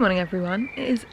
Morning everyone, it is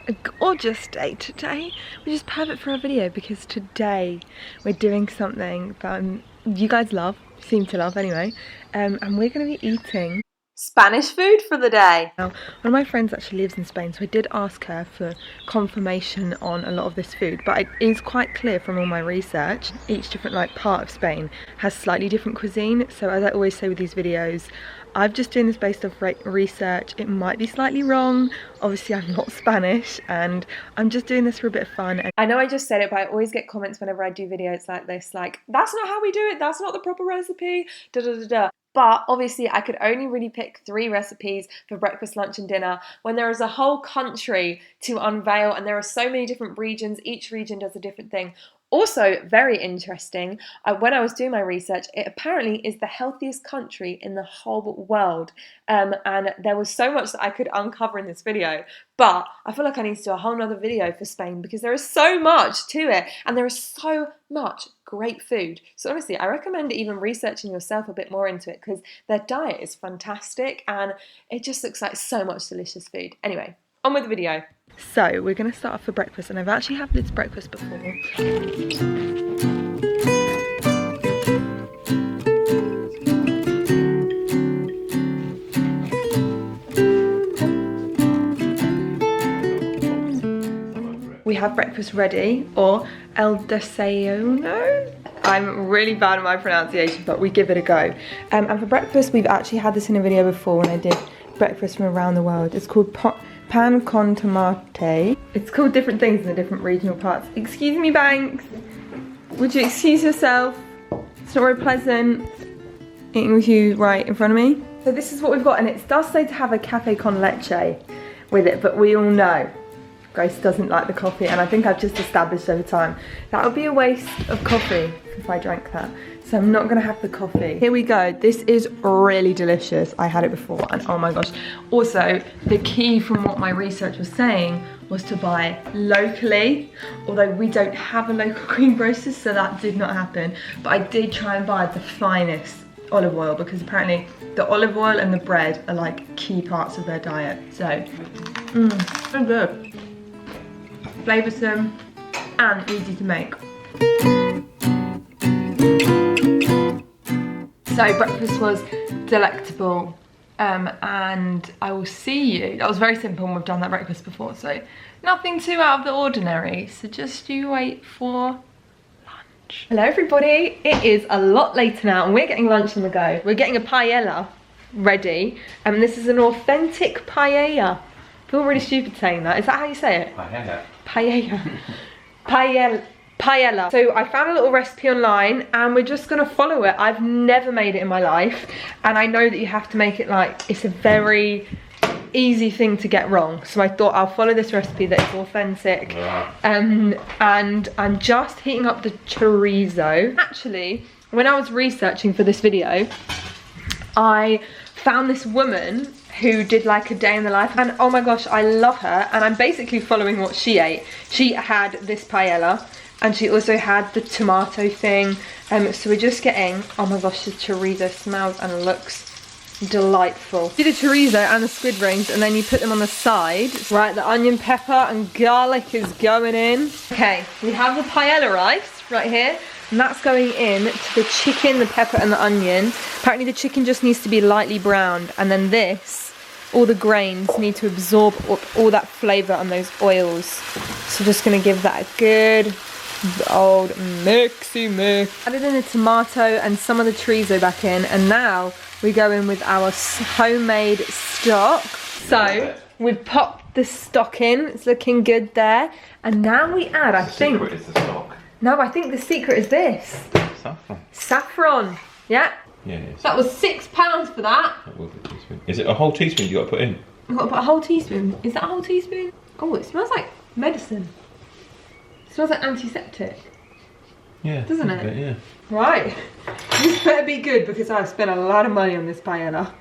a gorgeous day today, which is perfect for our video because today we're doing something that you guys seem to love anyway, and we're going to be eating Spanish food for the day. Now, one of my friends actually lives in Spain, so I did ask her for confirmation on a lot of this food, but it is quite clear from all my research, each different part of Spain has slightly different cuisine. So as I always say with these videos, I'm just doing this based off research. It might be slightly wrong. Obviously, I'm not Spanish and I'm just doing this for a bit of fun. And I know I just said it, but I always get comments whenever I do videos like this, like, that's not how we do it, that's not the proper recipe, da da da da. But obviously I could only really pick 3 recipes for breakfast, lunch and dinner when there is a whole country to unveil and there are so many different regions. Each region does a different thing. Also, very interesting, when I was doing my research, it apparently is the healthiest country in the whole world. And there was so much that I could uncover in this video. But I feel like I need to do a whole nother video for Spain because there is so much to it and there is so much great food. So honestly, I recommend even researching yourself a bit more into it because their diet is fantastic and it just looks like so much delicious food. Anyway, on with the video. So we're going to start off for breakfast, and I've actually had this breakfast before. We have breakfast ready, or el desayuno. I'm really bad at my pronunciation, but we give it a go. And for breakfast, we've actually had this in a video before when I did breakfast from around the world. It's called pan con tomate. It's called different things in the different regional parts. Excuse me, Banks. Would you excuse yourself? It's not very pleasant eating with you right in front of me. So this is what we've got, and it does say to have a cafe con leche with it, but we all know Grace doesn't like the coffee, and I think I've just established over time that would be a waste of coffee if I drank that. So I'm not gonna have the coffee. Here we go. This is really delicious. I had it before and oh my gosh. Also, the key from what my research was saying was to buy locally, although we don't have a local greengrocers, so that did not happen. But I did try and buy the finest olive oil because apparently the olive oil and the bread are like key parts of their diet. So, so good. Flavoursome and easy to make. So breakfast was delectable, and I will see you. That was very simple and we've done that breakfast before, so nothing too out of the ordinary. So just you wait for lunch. Hello everybody, it is a lot later now and we're getting lunch on the go. We're getting a paella ready, and this is an authentic paella. I feel really stupid saying that. Is that how you say it? Paella. Paella. Paella. So I found a little recipe online and we're just gonna follow it. I've never made it in my life and I know that you have to make it it's a very easy thing to get wrong. So I thought I'll follow this recipe that is authentic. And I'm just heating up the chorizo. Actually, when I was researching for this video, I found this woman who did like a day in the life, and oh my gosh, I love her, and I'm basically following what she ate. She had this paella and she also had the tomato thing, so we're just getting, oh my gosh, the chorizo smells and looks delightful. Do the chorizo and the squid rings and then you put them on the side. Right, the onion, pepper and garlic is going in. Okay, we have the paella rice right here, and that's going in to the chicken, the pepper and the onion. Apparently the chicken just needs to be lightly browned, and then this, all the grains need to absorb all that flavour and those oils. So just gonna give that a good old mixy mix. Added in the tomato and some of the chorizo back in, and now we go in with our homemade stock. So we've popped the stock in, it's looking good there, and now we add, I think. The secret is the stock. No, I think the secret is this. Saffron. Saffron, yeah. Yeah, it is. That was £6 for that. That will be a teaspoon. Is it a whole teaspoon you got to put in? I've got to put a whole teaspoon. Is that a whole teaspoon? Oh, it smells like medicine. It smells like antiseptic. Yeah. Doesn't it? Bit, yeah. Right. This better be good because I've spent a lot of money on this paella.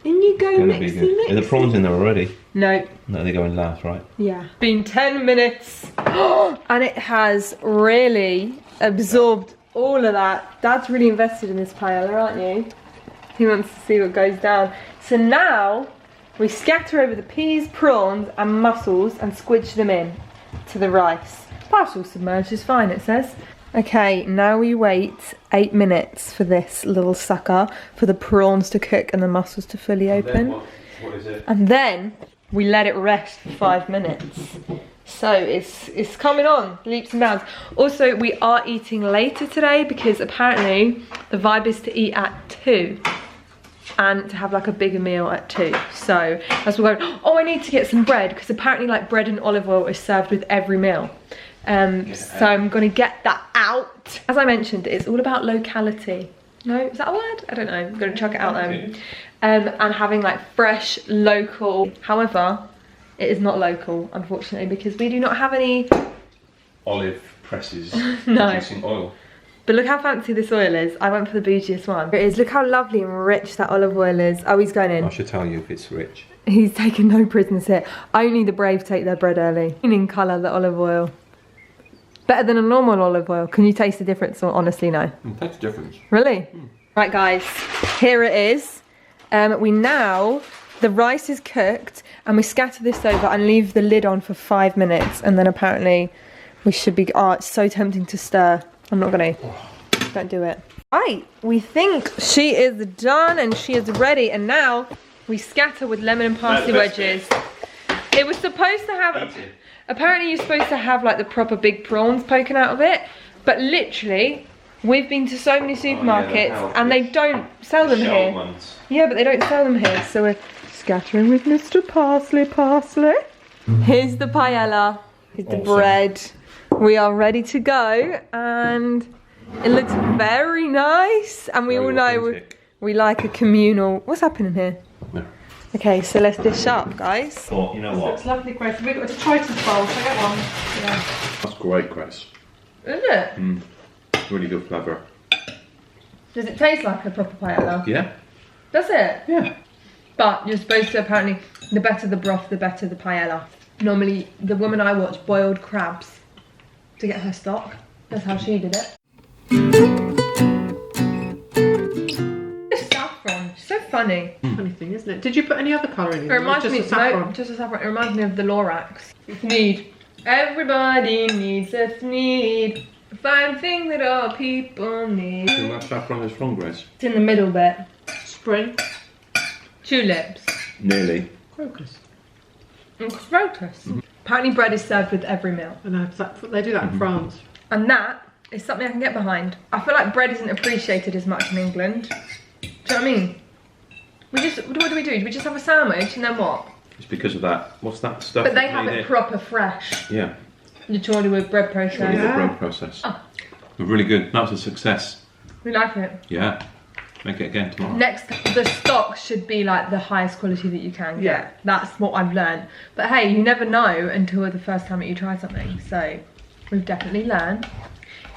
In you go, mixy. Are the prawns in there already? No. No, they go in last, right? Yeah. Been 10 minutes. And it has really absorbed all of that. Dad's really invested in this paella, aren't you? He wants to see what goes down. So now We scatter over the peas, prawns and mussels and squidge them in to the rice. Partial submerged is fine, it says. Okay, now we wait 8 minutes for this little sucker, for the prawns to cook and the mussels to fully open. What is it? And then we let it rest for 5 minutes. So it's coming on, leaps and bounds. Also, we are eating later today because apparently the vibe is to eat at 2 and to have like a bigger meal at 2. So as we're going, oh, I need to get some bread because apparently like bread and olive oil is served with every meal. So I'm gonna get that out. As I mentioned, it's all about locality. No, is that a word? I don't know. I'm gonna chuck it out there. And having like fresh, local. However, it is not local, unfortunately, because we do not have any olive presses no. producing oil. But look how fancy this oil is. I went for the bougiest one. It is. Look how lovely and rich that olive oil is. Oh, he's going in. I should tell you if it's rich. He's taking no prisoners here. Only the brave take their bread early. In colour, the olive oil. Better than a normal olive oil. Can you taste the difference, or honestly no? It takes a difference. Really? Right guys, here it is. The rice is cooked and we scatter this over and leave the lid on for 5 minutes, and then apparently we should be, oh, it's so tempting to stir. I'm not gonna, don't do it. Right, we think she is done and she is ready, and now we scatter with lemon and parsley wedges. It was supposed to have, apparently you're supposed to have like the proper big prawns poking out of it, but literally, we've been to so many supermarkets and they don't sell them here. Ones. Yeah, but they don't sell them here, so we're scattering with Mr. Parsley. Here's the paella. Here's the bread. We are ready to go, and it looks very nice. And we all know we like a communal. What's happening here? No. Okay, so let's dish up, guys. Oh, you know what? Looks lovely, Grace. We've got a Triton bowl. Should I get one? Yeah. That's great, Grace. Isn't it? Mm. Really good flavour. Does it taste like a proper paella? Yeah. Does it? Yeah. But you're supposed to, apparently, the better the broth, the better the paella. Normally, the woman I watch boiled crabs to get her stock. That's how she did it. It's saffron. It's so funny. Funny thing, isn't it? Did you put any other colour in it? It reminds me, saffron? no, just a saffron. It reminds me of the Lorax. Sneed. Everybody needs a sneed. A fine thing that all people need. So that saffron is from, Grace? It's in the middle bit. Spring. Tulips. Nearly. Crocus. And crocus. Apparently bread is served with every meal. I know, they do that in France. And that is something I can get behind. I feel like bread isn't appreciated as much in England. Do you know what I mean? What do we do? Do we just have a sandwich and then what? It's because of that. What's that stuff? But they have it proper fresh. Yeah. The Chorley with bread process. Really Yeah. good bread process. Oh. Really good. That was a success. We like it. Yeah. Make it again tomorrow. Next, the stock should be like the highest quality that you can get. Yeah. That's what I've learned. But hey, you never know until the first time that you try something. So we've definitely learned.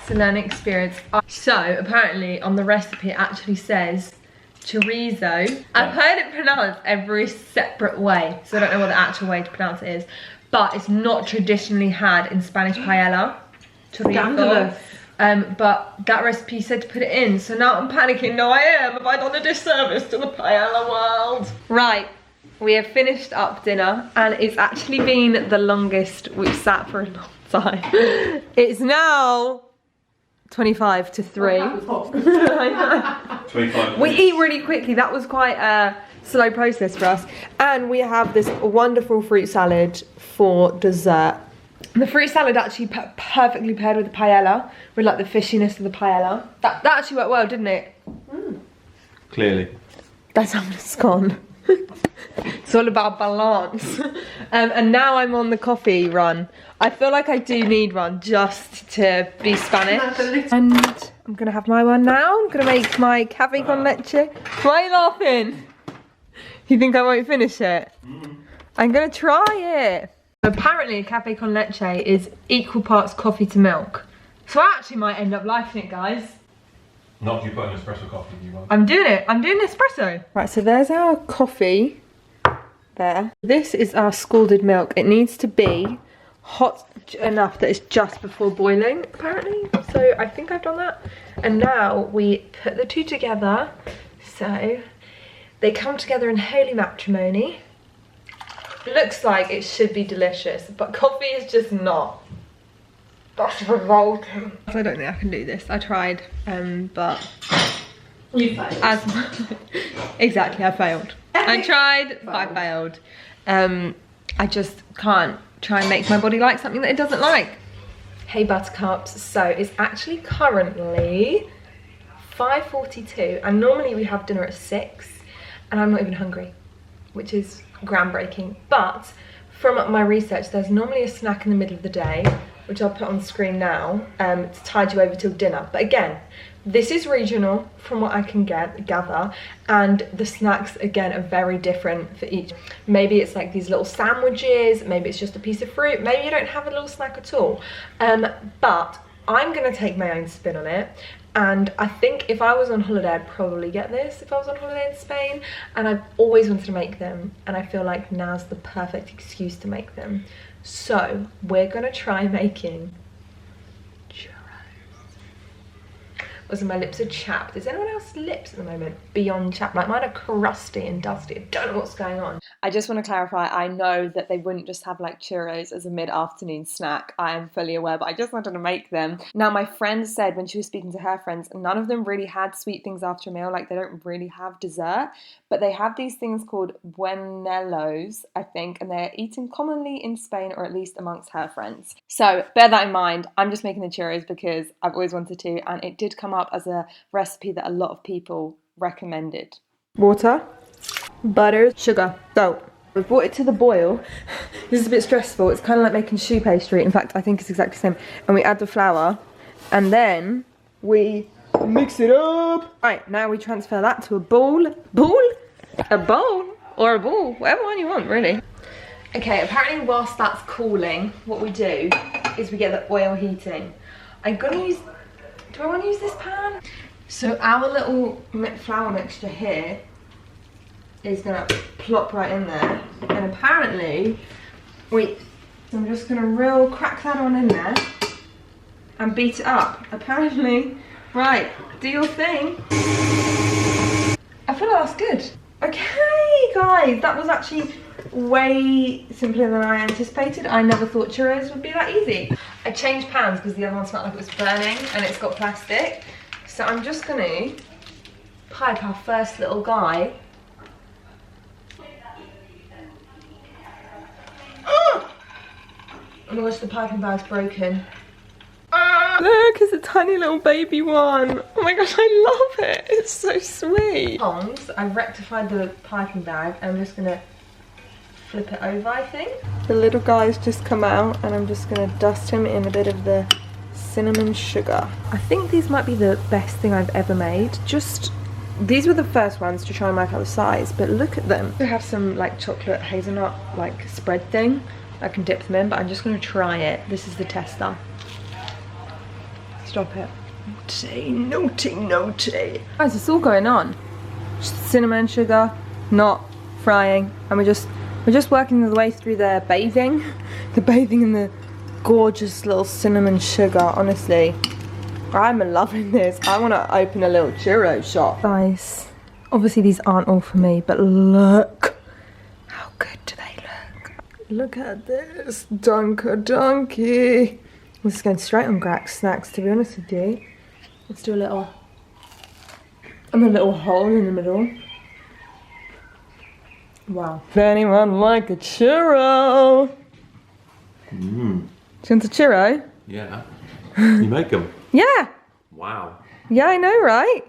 It's a learning experience. So apparently on the recipe it actually says chorizo. I've heard it pronounced every separate way, so I don't know what the actual way to pronounce it is. But it's not traditionally had in Spanish paella. Chorizo. Scandalous. But that recipe said to put it in, so now I'm panicking. No, I am. Have I done a disservice to the paella world? Right, we have finished up dinner, and it's actually been the longest we've sat for a long time. It's now 25 to 3. I know. 25 We eat really quickly. That was quite a slow process for us. And we have this wonderful fruit salad for dessert. The fruit salad actually perfectly paired with the paella, with like the fishiness of the paella. That actually worked well, didn't it? Clearly. That's how it's gone. It's all about balance. And now I'm on the coffee run. I feel like I do need one just to be Spanish. And I'm gonna have my one now. I'm gonna make my café con leche. Why are you laughing? You think I won't finish it? I'm gonna try it. Apparently a café con leche is equal parts coffee to milk. So I actually might end up liking it, guys. Not if you put an espresso coffee in you want. I'm doing it. I'm doing espresso. Right, so there's our coffee there. This is our scalded milk. It needs to be hot enough that it's just before boiling, apparently. So I think I've done that. And now we put the two together. So they come together in holy matrimony. It looks like it should be delicious, but coffee is just not. That's revolting. I don't think I can do this. I tried, but You failed. Exactly, I failed. I tried, I failed. I just can't try and make my body like something that it doesn't like. Hey Buttercups, so it's actually currently 5:42 and normally we have dinner at 6 and I'm not even hungry, which is groundbreaking. But from my research, there's normally a snack in the middle of the day, which I'll put on screen now, to tide you over till dinner. But again, this is regional from what I can gather, and the snacks again are very different for each. Maybe it's like these little sandwiches, maybe it's just a piece of fruit, maybe you don't have a little snack at all. But I'm gonna take my own spin on it. And I think if I was on holiday, I'd probably get this if I was on holiday in Spain. And I've always wanted to make them, and I feel like now's the perfect excuse to make them. So we're gonna try making churros. Also, my lips are chapped. Is anyone else's lips at the moment beyond chapped? Like mine are crusty and dusty. I don't know what's going on. I just want to clarify, I know that they wouldn't just have like churros as a mid-afternoon snack. I am fully aware, but I just wanted to make them. Now, my friend said when she was speaking to her friends, none of them really had sweet things after a meal. Like they don't really have dessert, but they have these things called buñuelos, I think, and they're eaten commonly in Spain, or at least amongst her friends. So bear that in mind. I'm just making the churros because I've always wanted to, and it did come up as a recipe that a lot of people recommended. Water, butter, sugar, salt. We've brought it to the boil. This is a bit stressful. It's kind of like making choux pastry. In fact, I think it's exactly the same. And we add the flour and then we mix it up. Right, now we transfer that to a bowl. A bowl or a ball, whatever one you want, really. Okay, apparently whilst that's cooling, what we do is we get the oil heating. I'm gonna use, do I want to use this pan? So our little flour mixture here is gonna plop right in there, and apparently, I'm just gonna crack that on in there and beat it up. Apparently, right, do your thing. I feel like that's good. Okay, guys, that was actually way simpler than I anticipated. I never thought churros would be that easy. I changed pans because the other one smelled like it was burning and it's got plastic. So I'm just gonna pipe our first little guy. Oh my gosh, the piping bag's broken. Look, it's a tiny little baby one. Oh my gosh, I love it. It's so sweet. Tongs, I rectified the piping bag. I'm just gonna flip it over, I think. The little guy's just come out and I'm just gonna dust him in a bit of the cinnamon sugar. I think these might be the best thing I've ever made. These were the first ones to try and work out the size, but look at them. They have some like chocolate hazelnut like spread thing. I can dip them in, but I'm just gonna try it. This is the tester. Stop it. Naughty, naughty, naughty. Guys, it's all going on. Cinnamon, sugar, not frying. And we're just working the way through the bathing. The bathing in the gorgeous little cinnamon sugar, honestly. I'm loving this. I want to open a little churro shop. Guys, obviously these aren't all for me, but look. How good do they look? Look at this. Donkey. This is going straight on Grax snacks, to be honest with you. Let's do a little hole in the middle. Wow. If anyone like a churro? Do you want a churro? Yeah. You make them? Yeah. Wow. Yeah, I know, right?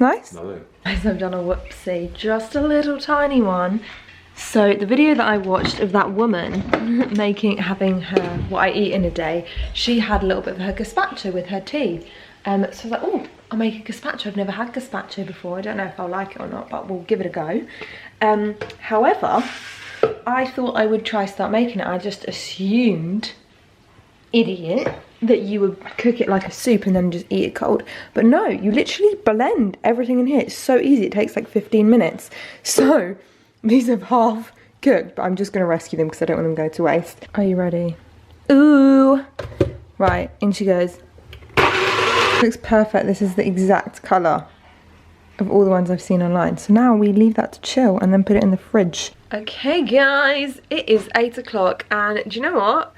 Nice. Lovely. Guys, I've done a whoopsie. Just a little tiny one. So the video that I watched of that woman having her, what I eat in a day, she had a little bit of her gazpacho with her tea. So I was like, oh, I'll make a gazpacho. I've never had gazpacho before. I don't know if I'll like it or not, but we'll give it a go. However, I thought I would start making it. I just assumed, idiot, that you would cook it like a soup and then just eat it cold. But no, you literally blend everything in here. It's so easy. It takes like 15 minutes. So these are half cooked, but I'm just going to rescue them because I don't want them to go to waste. Are you ready? Ooh. Right, in she goes. Looks perfect. This is the exact colour of all the ones I've seen online. So now we leave that to chill and then put it in the fridge. Okay guys, it is 8 o'clock and do you know what?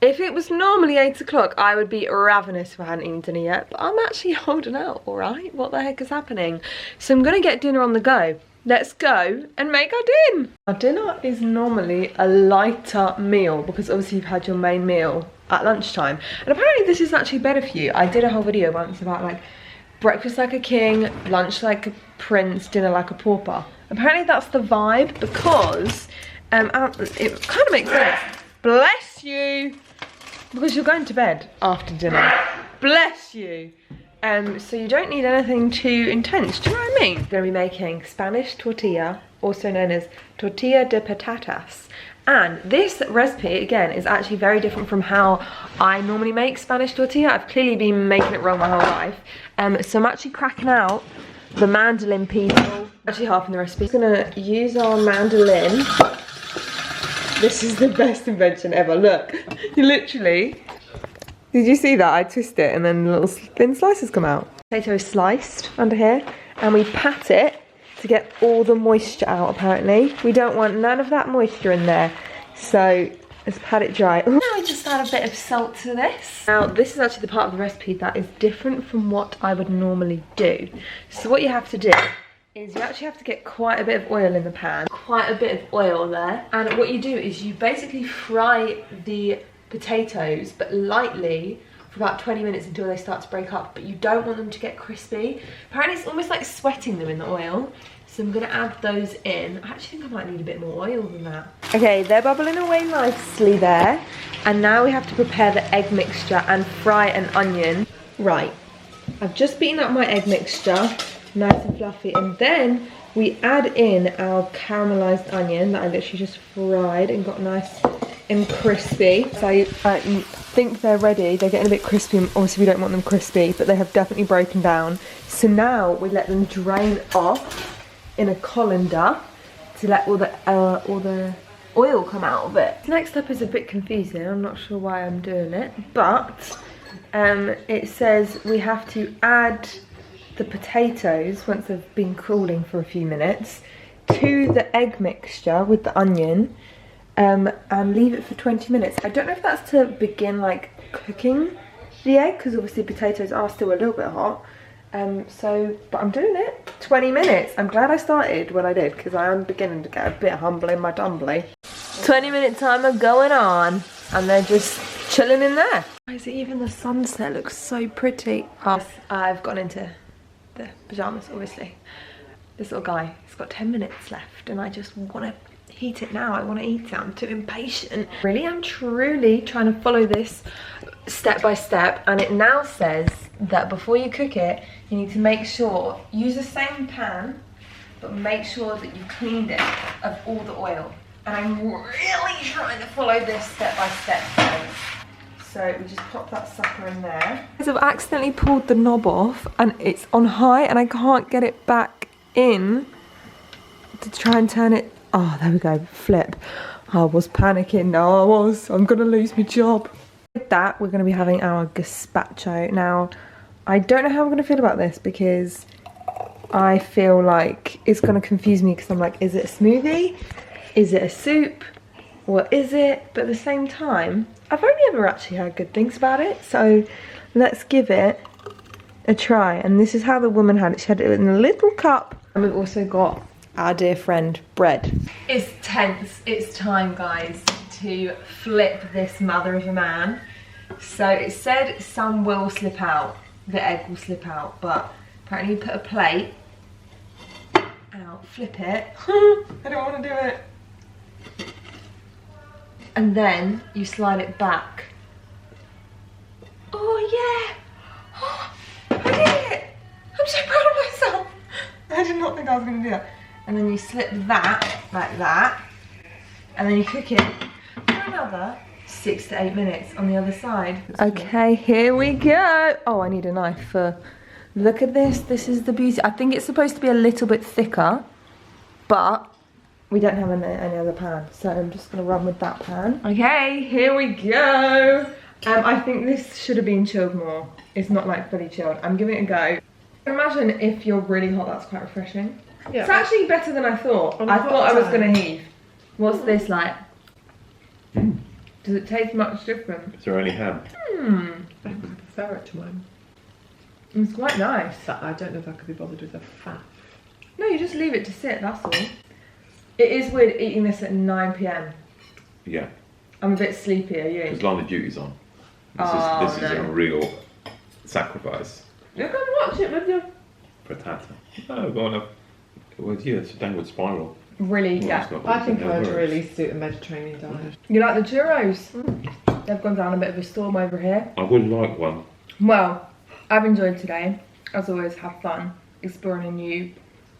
If it was normally 8 o'clock, I would be ravenous if I hadn't eaten dinner yet, but I'm actually holding out, alright? What the heck is happening? So I'm gonna get dinner on the go. Let's go and make our din. Our dinner is normally a lighter meal because obviously you've had your main meal at lunchtime. And apparently this is actually better for you. I did a whole video once about like breakfast like a king, lunch like a prince, dinner like a pauper. Apparently that's the vibe because it kind of makes sense. Bless you! Because you're going to bed after dinner. Bless you! So you don't need anything too intense, do you know what I mean? I'm going to be making Spanish tortilla, also known as tortilla de patatas. And this recipe, again, is actually very different from how I normally make Spanish tortilla. I've clearly been making it wrong my whole life. So I'm actually cracking out the mandolin people. Actually half in the recipe. I'm going to use our mandolin. This is the best invention ever. Look, you literally, did you see that? I twist it and then little thin slices come out. Potato is sliced under here and we pat it to get all the moisture out apparently. We don't want none of that moisture in there. So let's pat it dry. Now we just add a bit of salt to this. Now this is actually the part of the recipe that is different from what I would normally do. So what you have to do is you actually have to get quite a bit of oil in the pan. Quite a bit of oil there. And what you do is you basically fry the potatoes, but lightly, for about 20 minutes until they start to break up, but you don't want them to get crispy. Apparently it's almost like sweating them in the oil. So I'm gonna add those in. I actually think I might need a bit more oil than that. Okay, they're bubbling away nicely there. And now we have to prepare the egg mixture and fry an onion. Right, I've just beaten up my egg mixture, nice and fluffy, and then we add in our caramelized onion that I literally just fried and got nice and crispy. So I think they're ready. They're getting a bit crispy. Obviously we don't want them crispy, but they have definitely broken down. So now we let them drain off in a colander to let all the oil come out of it. Next up is a bit confusing. I'm not sure why I'm doing it, but it says we have to add the potatoes once they've been cooling for a few minutes to the egg mixture with the onion. And leave it for 20 minutes. I don't know if that's to begin like cooking the egg because obviously potatoes are still a little bit hot. But I'm doing it. 20 minutes. I'm glad I started when I did because I am beginning to get a bit humble in my tumbly. 20-minute timer going on and they're just chilling in there. Why is it even the sunset looks so pretty? I've gone into the pyjamas obviously. This little guy, he's got 10 minutes left and I just want to heat it now. I want to eat it. I'm too impatient. Really, I'm truly trying to follow this step by step, and it now says that before you cook it, you need to make sure, use the same pan, but make sure that you've cleaned it of all the oil. And I'm really trying to follow this step by step, guys. So we just pop that sucker in there. I've accidentally pulled the knob off and it's on high and I can't get it back in to try and turn it. Oh, there we go, flip. I was panicking, no I was, I'm gonna lose my job. With that, we're gonna be having our gazpacho. Now, I don't know how I'm gonna feel about this because I feel like it's gonna confuse me because I'm like, is it a smoothie? Is it a soup? What is it? But at the same time, I've only ever actually heard good things about it, so let's give it a try. And this is how the woman had it. She had it in a little cup. And we've also got our dear friend bread. It's tense. It's time, guys, to flip this mother of a man. So it said some will slip out, the egg will slip out, but apparently you put a plate out, flip it. I don't want to do it. And then you slide it back. Oh yeah! Oh, I did it! I'm so proud of myself. I did not think I was going to do that. And then you slip that, like that, and then you cook it for another 6 to 8 minutes on the other side. Okay, here we go. Oh, I need a knife for, look at this. This is the beauty. I think it's supposed to be a little bit thicker, but we don't have any other pan, so I'm just gonna run with that pan. Okay, here we go. I think this should have been chilled more. It's not like fully chilled. I'm giving it a go. Imagine if you're really hot, that's quite refreshing. Yeah. It's actually better than I thought. I thought I was gonna heave. What's this like? Does it taste much different? Is there any ham? I prefer it to mine. It's quite nice. But I don't know if I could be bothered with the fat. No, you just leave it to sit, that's all. It is weird eating this at 9 PM. Yeah. I'm a bit sleepy, are you? Because line of duty's on. This is a real sacrifice. You can watch it with your... Frittata. Oh, go on up. Well, yeah, it's a downward spiral. Really, Well, yeah. it's not I think really I'd works. really suit a Mediterranean diet. You like the churros? They've gone down a bit of a storm over here. I would like one. Well, I've enjoyed today. As always, have fun exploring a new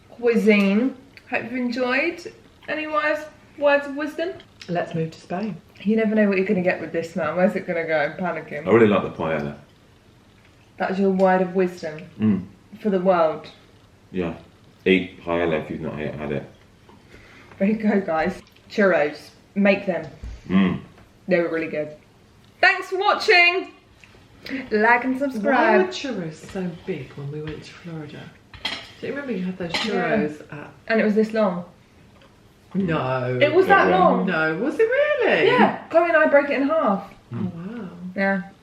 cuisine. Hope you've enjoyed. Any words of wisdom? Let's move to Spain. You never know what you're going to get with this, man. Where's it going to go? I'm panicking. I really like the paella. That's your word of wisdom for the world. Yeah. Eat paella if you've not yet had it. There you go, guys. Churros. Make them. They were really good. Thanks for watching. Like and Why were subscribe. churros so big when we went to Florida? Do you remember you had those churros at... And it was this long. No. It was that long. No, was it really? Yeah. Chloe and I broke it in half. Oh, wow. Yeah.